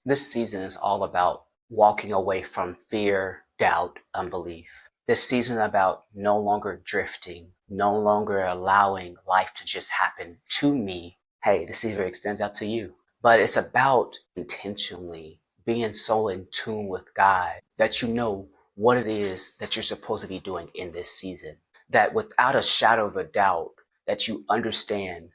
This season is all about walking away from fear, doubt, unbelief. This season is about no longer drifting, no longer allowing life to just happen to me. Hey, this even extends out to you. But it's about intentionally being so in tune with God that you know what it is that you're supposed to be doing in this season. That without a shadow of a doubt, that you understand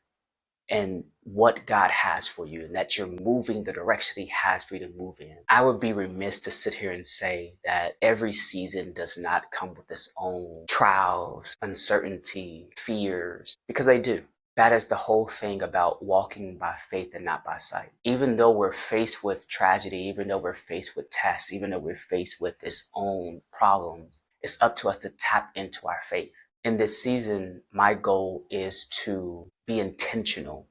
and what God has for you, and that you're moving the direction He has for you to move in. I would be remiss to sit here and say that every season does not come with its own trials, uncertainty, fears, because they do. That is the whole thing about walking by faith and not by sight. Even though we're faced with tragedy, even though we're faced with tests, even though we're faced with its own problems, it's up to us to tap into our faith. In this season, my goal is to be intentional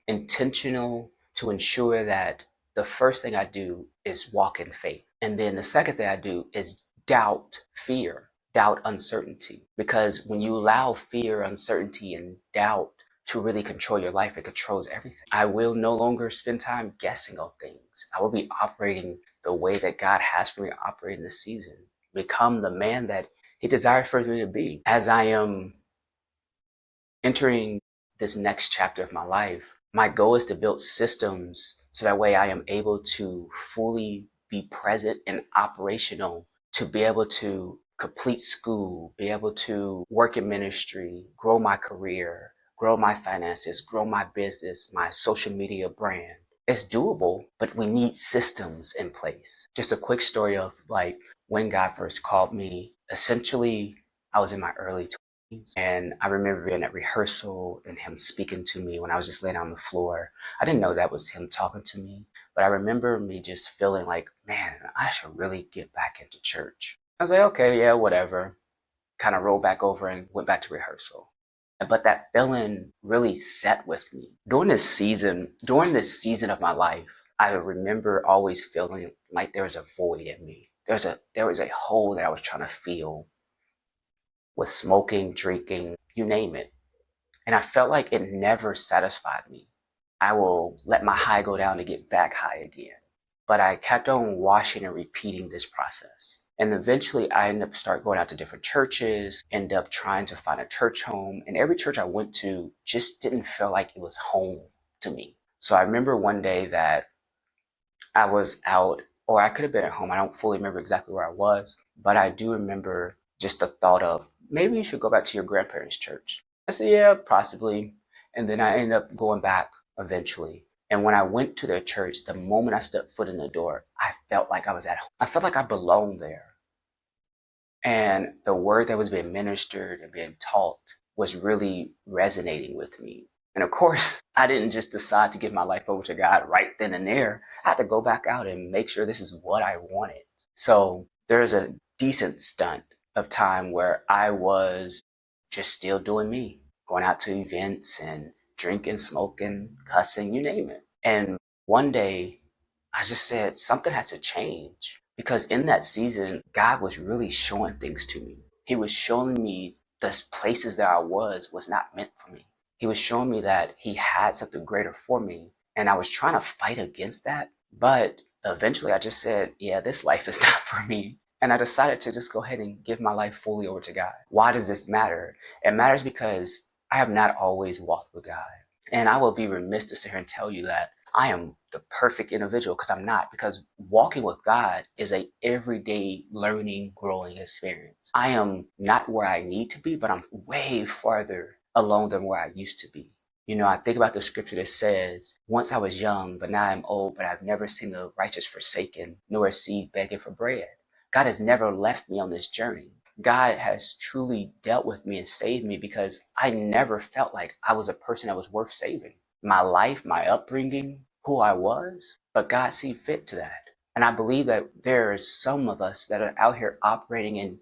to ensure that the first thing I do is walk in faith. And then the second thing I do is doubt fear, doubt uncertainty. Because when you allow fear, uncertainty, and doubt to really control your life, it controls everything. I will no longer spend time guessing on things. I will be operating the way that God has for me to operate in this season. Become the man that He desires for me to be. As I am entering this next chapter of my life, my goal is to build systems so that way I am able to fully be present and operational to be able to complete school, be able to work in ministry, grow my career, grow my finances, grow my business, my social media brand. It's doable, but we need systems in place. Just a quick story of like when God first called me. Essentially, I was in my early and I remember being at rehearsal and him speaking to me when I was just laying on the floor. I didn't know that was him talking to me, but I remember me just feeling like, man, I should really get back into church. I was like, okay, yeah, whatever. Kind of rolled back over and went back to rehearsal. But that feeling really sat with me. During this season of my life, I remember always feeling like there was a void in me. There was a hole that I was trying to fill with smoking, drinking, you name it. And I felt like it never satisfied me. I will let my high go down to get back high again. But I kept on washing and repeating this process. And eventually I ended up start going out to different churches, end up trying to find a church home. And every church I went to just didn't feel like it was home to me. So I remember one day that I was out, or I could have been at home. I don't fully remember exactly where I was, but I do remember just the thought of maybe you should go back to your grandparents' church. I said, yeah, possibly. And then I ended up going back eventually. And when I went to their church, the moment I stepped foot in the door, I felt like I was at home. I felt like I belonged there. And the word that was being ministered and being taught was really resonating with me. And of course, I didn't just decide to give my life over to God right then and there. I had to go back out and make sure this is what I wanted. So there's a decent stunt of time where I was just still doing me, going out to events and drinking, smoking, cussing, you name it. And one day I just said something had to change because in that season, God was really showing things to me. He was showing me the places that I was not meant for me. He was showing me that He had something greater for me. And I was trying to fight against that. But eventually I just said, yeah, this life is not for me. And I decided to just go ahead and give my life fully over to God. Why does this matter? It matters because I have not always walked with God. And I will be remiss to sit here and tell you that I am the perfect individual because I'm not. Because walking with God is a everyday learning, growing experience. I am not where I need to be, but I'm way farther along than where I used to be. You know, I think about the scripture that says, once I was young, but now I'm old, but I've never seen the righteous forsaken, nor a seed begging for bread. God has never left me on this journey. God has truly dealt with me and saved me because I never felt like I was a person that was worth saving. My life, my upbringing, who I was, but God seemed fit to that. And I believe that there are some of us that are out here operating and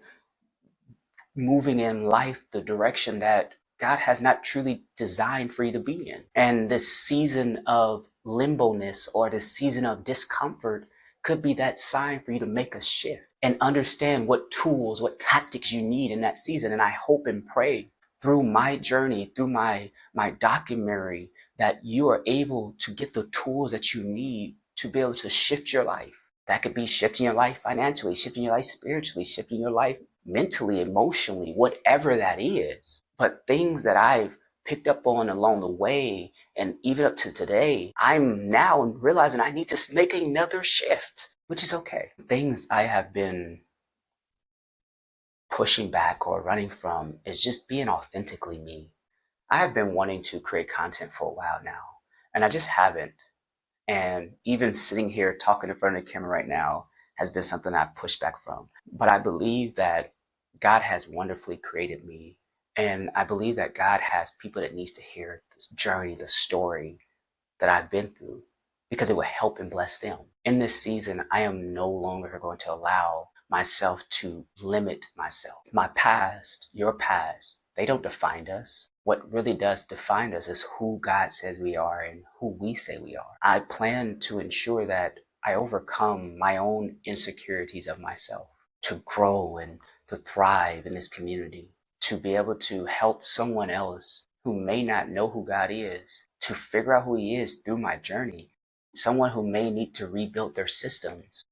moving in life the direction that God has not truly designed for you to be in. And this season of limbo-ness or this season of discomfort could be that sign for you to make a shift and understand what tools, what tactics you need in that season. And I hope and pray through my journey, through my documentary, that you are able to get the tools that you need to be able to shift your life. That could be shifting your life financially, shifting your life spiritually, shifting your life mentally, emotionally, whatever that is. But things that I've picked up on along the way and even up to today, I'm now realizing I need to make another shift, which is okay. Things I have been pushing back or running from is just being authentically me. I have been wanting to create content for a while now, and I just haven't. And even sitting here talking in front of the camera right now has been something I've pushed back from. But I believe that God has wonderfully created me. And I believe that God has people that needs to hear this journey, the story that I've been through, because it will help and bless them. In this season, I am no longer going to allow myself to limit myself. My past, your past, they don't define us. What really does define us is who God says we are and who we say we are. I plan to ensure that I overcome my own insecurities of myself to grow and to thrive in this community, to be able to help someone else who may not know who God is to figure out who He is through my journey. Someone who may need to rebuild their systems,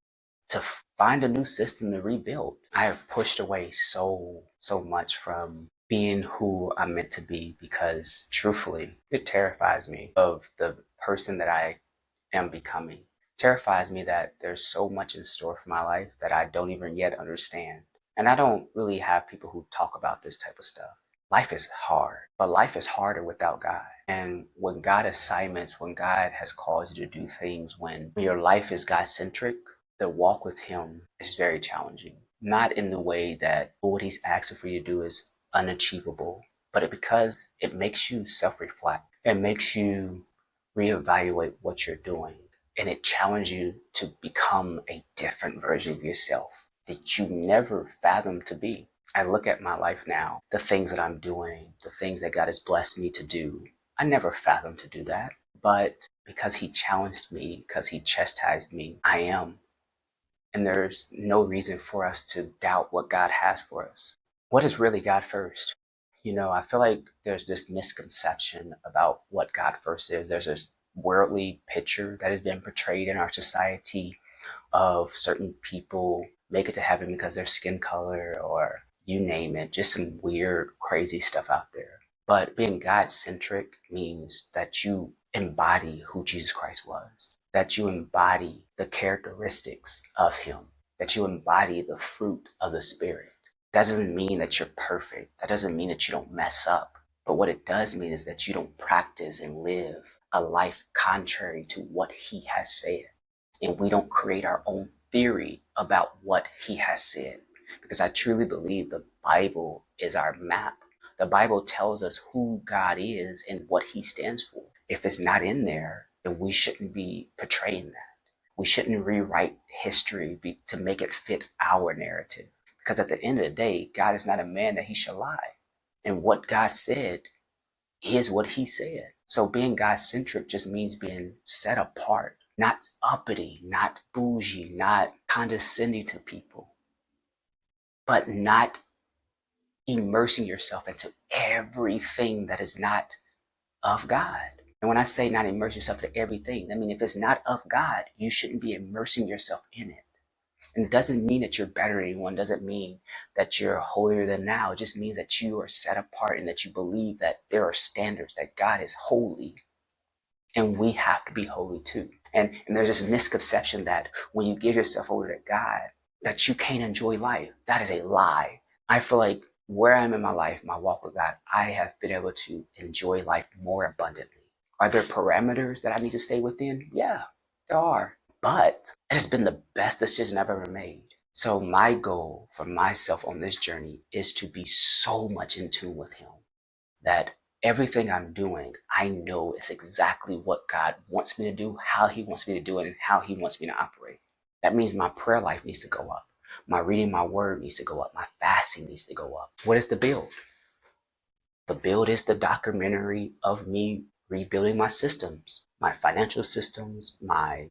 to find a new system to rebuild. I have pushed away so much from being who I'm meant to be because truthfully, it terrifies me of the person that I am becoming. Terrifies me that there's so much in store for my life that I don't even yet understand. And I don't really have people who talk about this type of stuff. Life is hard, but life is harder without God. And when God assignments, when God has called you to do things, when your life is God centric, the walk with Him is very challenging. Not in the way that what He's asking for you to do is unachievable, but because it makes you self reflect. It makes you reevaluate what you're doing, and it challenges you to become a different version of yourself that you never fathomed to be. I look at my life now, the things that I'm doing, the things that God has blessed me to do. I never fathomed to do that, but because He challenged me, because He chastised me, I am. And there's no reason for us to doubt what God has for us. What is really God first? I feel like there's this misconception about what God first is. There's this worldly picture that has been portrayed in our society of certain people make it to heaven because their skin color or you name it, just some weird, crazy stuff out there. But being God centric means that you embody who Jesus Christ was, that you embody the characteristics of Him, that you embody the fruit of the Spirit. That doesn't mean that you're perfect. That doesn't mean that you don't mess up. But what it does mean is that you don't practice and live a life contrary to what He has said. And we don't create our own theory about what He has said. Because I truly believe the Bible is our map. The Bible tells us who God is and what He stands for. If it's not in there, then we shouldn't be portraying that. We shouldn't rewrite history to make it fit our narrative. Because at the end of the day, God is not a man that He shall lie. And what God said is what He said. So being God centric just means being set apart, not uppity, not bougie, not condescending to people, but not immersing yourself into everything that is not of God. And when I say not immerse yourself in everything, I mean if it's not of God, you shouldn't be immersing yourself in it. And it doesn't mean that you're better than anyone, doesn't mean that you're holier than now. It just means that you are set apart and that you believe that there are standards, that God is holy and we have to be holy too. And there's this misconception that when you give yourself over to God, that you can't enjoy life. That is a lie. I feel like where I'm in my life, my walk with God, I have been able to enjoy life more abundantly. Are there parameters that I need to stay within? Yeah, there are. But it has been the best decision I've ever made. So my goal for myself on this journey is to be so much in tune with Him that everything I'm doing, I know is exactly what God wants me to do, how He wants me to do it, and how He wants me to operate. That means my prayer life needs to go up. My reading my word needs to go up. My fasting needs to go up. What is the build? The build is the documentary of me rebuilding my systems, my financial systems, my